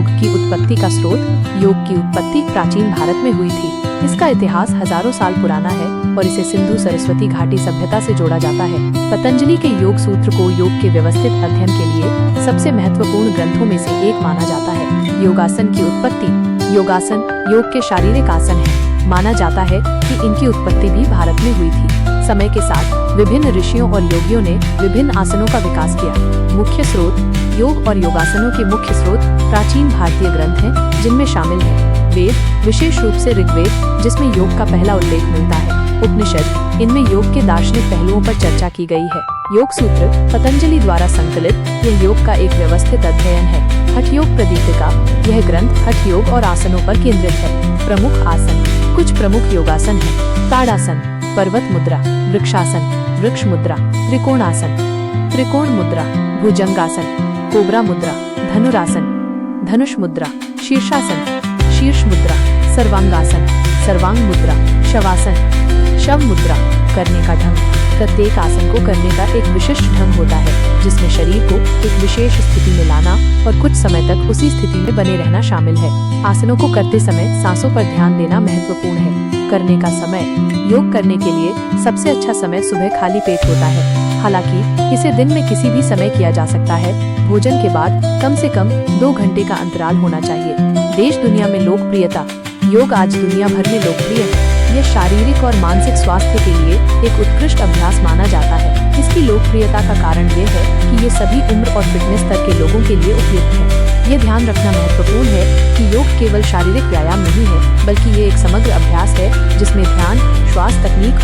योग की उत्पत्ति का स्रोत। योग की उत्पत्ति प्राचीन भारत में हुई थी। इसका इतिहास हजारों साल पुराना है और इसे सिंधु सरस्वती घाटी सभ्यता से जोड़ा जाता है। पतंजलि के योग सूत्र को योग के व्यवस्थित अध्ययन के लिए सबसे महत्वपूर्ण ग्रंथों में से एक माना जाता है। योगासन की उत्पत्ति। योगासन योग के शारीरिक आसन है। माना जाता है कि इनकी उत्पत्ति भी भारत में हुई थी। समय के साथ विभिन्न ऋषियों और योगियों ने विभिन्न आसनों का विकास किया। मुख्य स्रोत। योग और योगासनों के मुख्य स्रोत प्राचीन भारतीय ग्रंथ हैं, जिनमें शामिल है वेद, विशेष रूप से ऋग्वेद, जिसमें योग का पहला उल्लेख मिलता है। उपनिषद, इनमें योग के दार्शनिक पहलुओं पर चर्चा की गई है। योग सूत्र पतंजलि द्वारा संकलित यह योग का एक व्यवस्थित अध्ययन है। हठ योग प्रदीपिका, यह ग्रंथ हठ योग और आसनों पर केंद्रित है। प्रमुख आसन। कुछ प्रमुख योगासन हैं। ताड़ासन, पर्वत मुद्रा, वृक्षासन, वृक्ष मुद्रा, त्रिकोणासन, त्रिकोण मुद्रा, भुजंगासन, कोबरा मुद्रा, धनुरासन, धनुष मुद्रा, शीर्षासन, शीर्ष मुद्रा, सर्वांगासन, सर्वांग मुद्रा, शवासन, शव मुद्रा। करने का ढंग। प्रत्येक आसन को करने का एक विशिष्ट ढंग होता है, जिसमें शरीर को एक विशेष स्थिति में लाना और कुछ समय तक उसी स्थिति में बने रहना शामिल है। आसनों को करते समय सांसों पर ध्यान देना महत्वपूर्ण है। करने का समय। योग करने के लिए सबसे अच्छा समय सुबह खाली पेट होता है। हालांकि इसे दिन में किसी भी समय किया जा सकता है। भोजन के बाद कम से कम 2 घंटे का अंतराल होना चाहिए। देश दुनिया में लोकप्रियता। योग आज दुनिया भर में लोकप्रिय है। यह शारीरिक और मानसिक स्वास्थ्य के लिए एक उत्कृष्ट अभ्यास माना जाता है। इसकी लोकप्रियता का कारण ये है कि ये सभी उम्र और फिटनेस स्तर के लोगों के लिए उपयुक्त है। ये ध्यान रखना महत्वपूर्ण है कि योग केवल शारीरिक व्यायाम नहीं है, बल्कि ये एक समग्र अभ्यास है जिसमें ध्यान, श्वास तकनीक